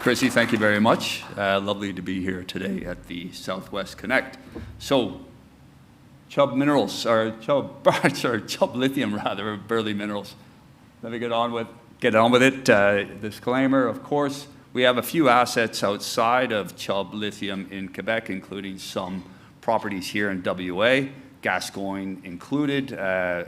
Chrissy, thank you very much. Lovely to be here today at the Southwest Connect. So, Chubb Minerals, or Chubb Lithium rather, Burley Minerals. Let me get on with it. Disclaimer, of course, we have a few assets outside of Chubb Lithium in Quebec, including some properties here in WA, Gascoyne included,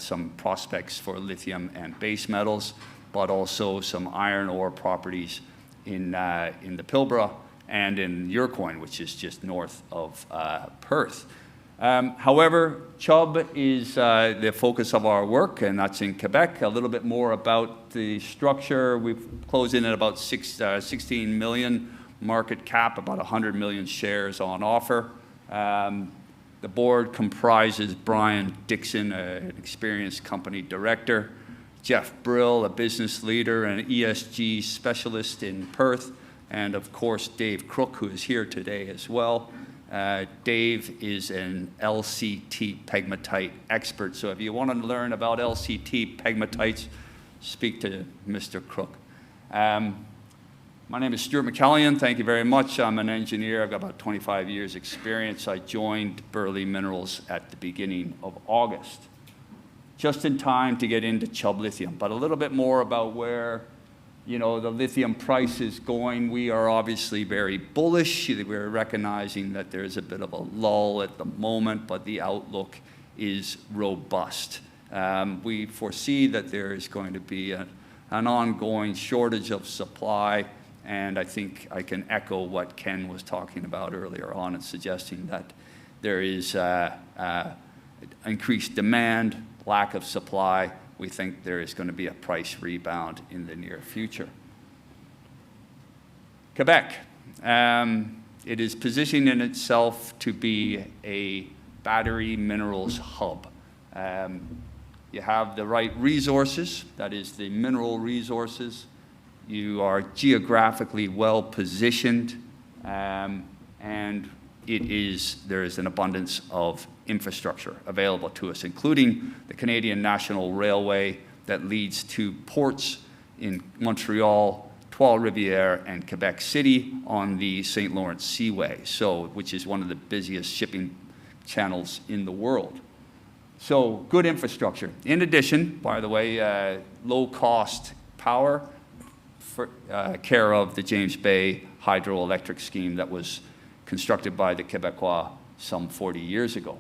some prospects for lithium and base metals, but also some iron ore properties in the Pilbara and in Yurcoyne, which is just north of Perth. However, Chubb is the focus of our work, and that's in Quebec. A little bit more about the structure. We've closed in at about 16 million market cap, about 100 million shares on offer. The board comprises Brian Dixon, an experienced company director, Jeff Brill, a business leader and ESG specialist in Perth, and of course Dave Crook, who is here today as well. Dave is an LCT pegmatite expert, so if you want to learn about LCT pegmatites, speak to Mr. Crook. My name is Stewart McCallion. Thank you very much. I'm an engineer. I've got about 25 years experience. I joined Burley Minerals at the beginning of August, just in time to get into Chubb Lithium. But a little bit more about where, the lithium price is going. We are obviously very bullish. We're recognizing that there's a bit of a lull at the moment, but the outlook is robust. We foresee that there is going to be an ongoing shortage of supply, and I think I can echo what Ken was talking about earlier on and suggesting that there is increased demand, lack of supply. We think there is going to be a price rebound in the near future. Quebec, it is positioning itself to be a battery minerals hub. You have the right resources, that is the mineral resources. You are geographically well positioned, and there is an abundance of infrastructure available to us, including the Canadian National Railway that leads to ports in Montreal, Trois-Rivières, and Quebec City on the St. Lawrence Seaway, which is one of the busiest shipping channels in the world. So good infrastructure. In addition, by the way, low-cost power for care of the James Bay hydroelectric scheme that was constructed by the Quebecois some 40 years ago.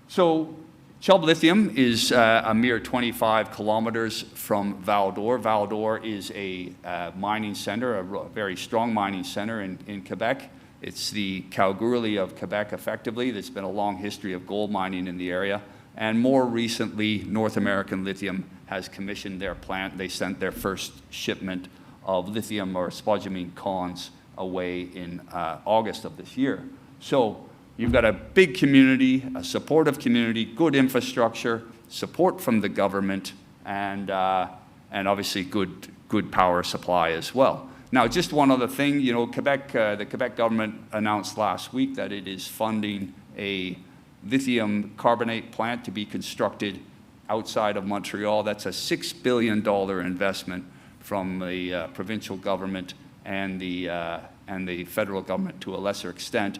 So Chubb Lithium is a mere 25 kilometers from Val-d'Or. Val-d'Or is a mining center, a very strong mining center in Quebec. It's the Kalgoorlie of Quebec, effectively. There's been a long history of gold mining in the area. And more recently, North American Lithium has commissioned their plant. They sent their first shipment of lithium or spodumene cons away in August of this year. So you've got a big community, a supportive community, good infrastructure, support from the government, and obviously good power supply as well. Now, just one other thing, Quebec, the Quebec government announced last week that it is funding a lithium carbonate plant to be constructed outside of Montreal. That's a $6 billion investment from the provincial government and the federal government to a lesser extent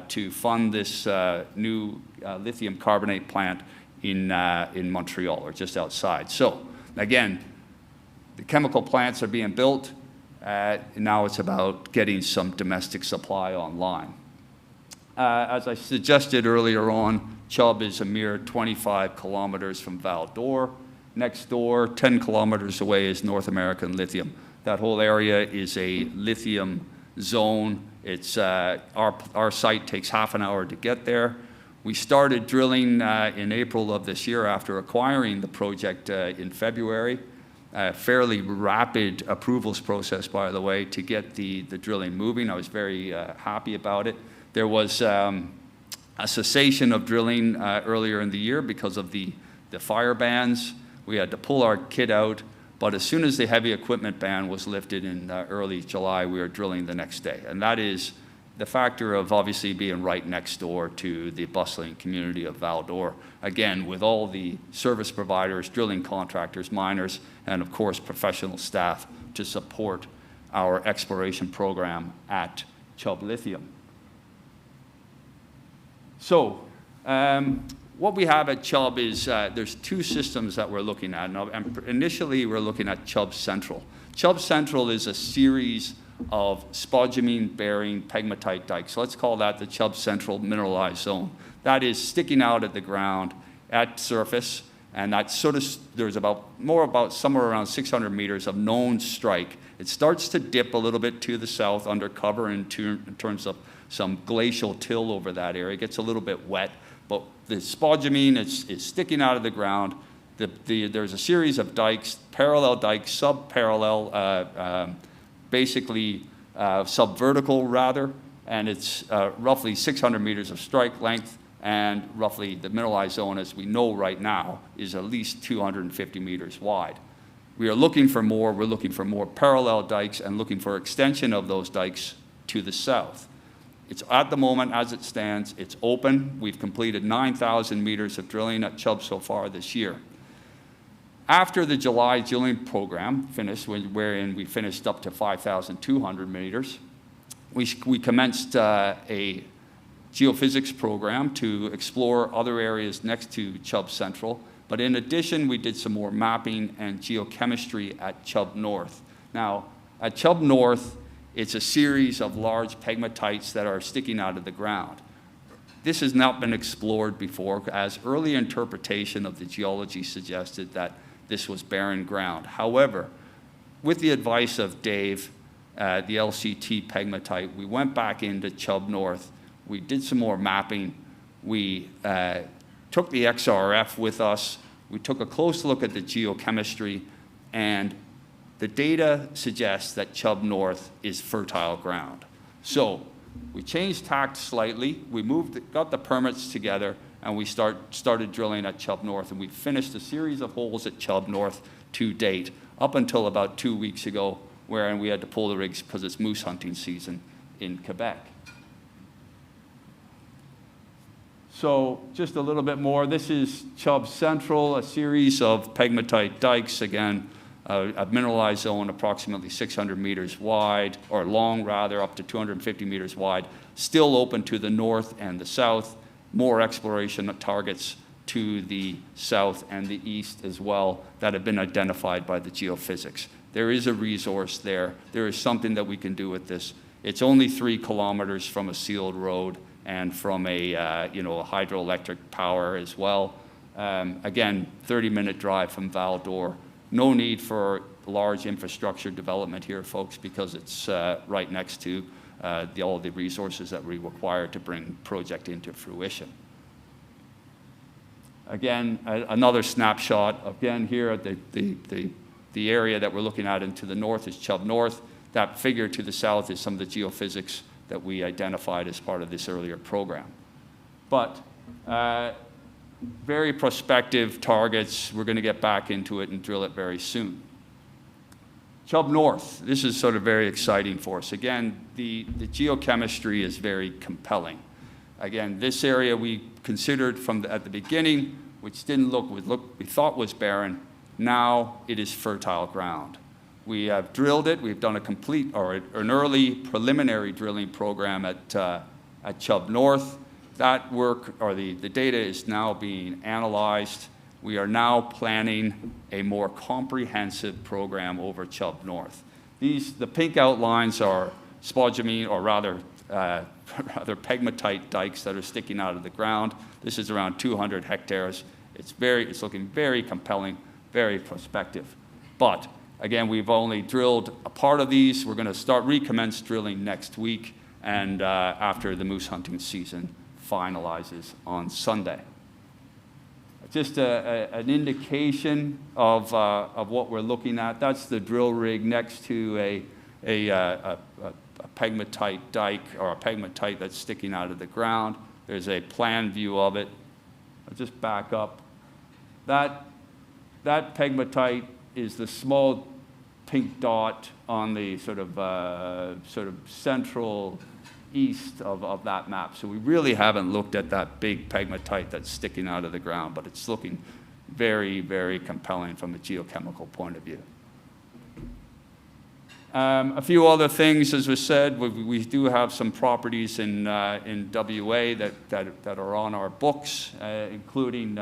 to fund this new lithium carbonate plant in Montreal, or just outside. So again, the chemical plants are being built. Now it's about getting some domestic supply online. As I suggested earlier on, Chubb is a mere 25 kilometers from Val-d'Or. Next door, 10 kilometers away, is North American Lithium. That whole area is a lithium zone. It's our site takes half an hour to get there. We started drilling in April of this year after acquiring the project in February. Fairly rapid approvals process, by the way, to get the drilling moving. I was very happy about it. There was a cessation of drilling earlier in the year because of the fire bans. We had to pull our kit out, but as soon as the heavy equipment ban was lifted in early July, we were drilling the next day. And that is the factor of obviously being right next door to the bustling community of Val-d'Or. Again, with all the service providers, drilling contractors, miners, and of course professional staff to support our exploration program at Chubb Lithium. So what we have at Chubb is there's two systems that we're looking at. Now, initially, we're looking at Chubb Central. Chubb Central is a series of spodumene-bearing pegmatite dikes. So let's call that the Chubb Central mineralized zone. That is sticking out at the ground at surface, and that's sort of, there's about somewhere around 600 meters of known strike. It starts to dip a little bit to the south under cover in terms of some glacial till over that area. It gets a little bit wet, but the spodumene is sticking out of the ground. There's a series of dikes, parallel dikes, sub-parallel, basically subvertical rather, and it's roughly 600 meters of strike length, and roughly the mineralized zone, as we know right now, is at least 250 meters wide. We are looking for more. We're looking for more parallel dikes and looking for extension of those dikes to the south. It's at the moment, as it stands, it's open. We've completed 9,000 meters of drilling at Chubb so far this year. After the July drilling program finished, wherein we finished up to 5,200 meters, we commenced a geophysics program to explore other areas next to Chubb Central. But in addition, we did some more mapping and geochemistry at Chubb North. Now, at Chubb North, it's a series of large pegmatites that are sticking out of the ground. This has not been explored before, as early interpretation of the geology suggested that this was barren ground. However, with the advice of Dave, the LCT pegmatite, we went back into Chubb North. We did some more mapping. We took the XRF with us. We took a close look at the geochemistry, and the data suggests that Chubb North is fertile ground. So we changed tact slightly. We got the permits together, and we started drilling at Chubb North, and we finished a series of holes at Chubb North to date, up until about 2 weeks ago, wherein we had to pull the rigs because it's moose hunting season in Quebec. So just a little bit more. This is Chubb Central, a series of pegmatite dikes, again, a mineralized zone approximately 600 meters wide, or long rather, up to 250 meters wide, still open to the north and the south, more exploration targets to the south and the east as well that have been identified by the geophysics. There is a resource there. There is something that we can do with this. It's only 3 kilometers from a sealed road and from a hydroelectric power as well. Again, 30-minute drive from Val d'Or. No need for large infrastructure development here, folks, because it's right next to all the resources that we require to bring project into fruition. Again, another snapshot. Again, here at the area that we're looking at and to the north is Chubb North. That figure to the south is some of the geophysics that we identified as part of this earlier program. But very prospective targets. We're going to get back into it and drill it very soon. Chubb North, this is sort of very exciting for us. Again, the geochemistry is very compelling. Again, this area we considered at the beginning, which didn't we thought was barren. Now it is fertile ground. We have drilled it. We've done an early preliminary drilling program at Chubb North. That work, or the data, is now being analyzed. We are now planning a more comprehensive program over Chubb North. The pink outlines are spodumene, or rather pegmatite dikes that are sticking out of the ground. This is around 200 hectares. It's looking very compelling, very prospective. But again, we've only drilled a part of these. We're going to recommence drilling next week, and after the moose hunting season finalizes on Sunday. Just an indication of what we're looking at. That's the drill rig next to a pegmatite dike, or a pegmatite that's sticking out of the ground. There's a plan view of it. I'll just back up. That pegmatite is the small pink dot on the sort of central east of that map. So we really haven't looked at that big pegmatite that's sticking out of the ground, but it's looking very, very compelling from a geochemical point of view. A few other things, as was said, we do have some properties in WA that are on our books, including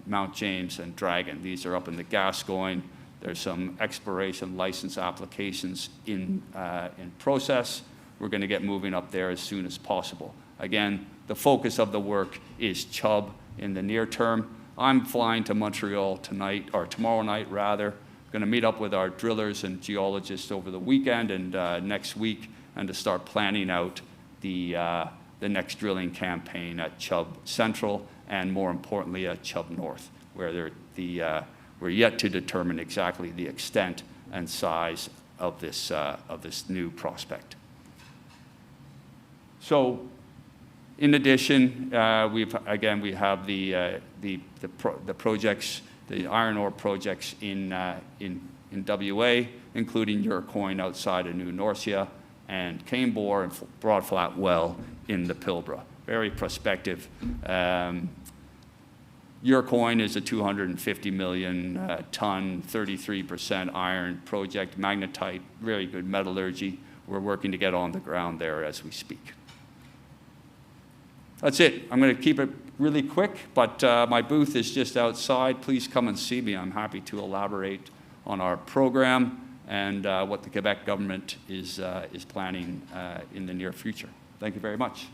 Mount James and Dragon. These are up in the Gascoyne. There's some exploration license applications in process. We're going to get moving up there as soon as possible. Again, the focus of the work is Chubb in the near term. I'm flying to Montreal tonight, or tomorrow night rather. Going to meet up with our drillers and geologists over the weekend and next week, and to start planning out the next drilling campaign at Chubb Central, and more importantly at Chubb North, where we're yet to determine exactly the extent and size of this new prospect. So, in addition, we have the projects, the iron ore projects in WA, including Urcoin outside of New Norcia, and Canebore and Broadflat Well in the Pilbara. Very prospective. Urcoin is a 250 million ton, 33% iron project, magnetite, very good metallurgy. We're working to get on the ground there as we speak. That's it. I'm going to keep it really quick, but my booth is just outside. Please come and see me. I'm happy to elaborate on our program and what the Quebec government is planning in the near future. Thank you very much.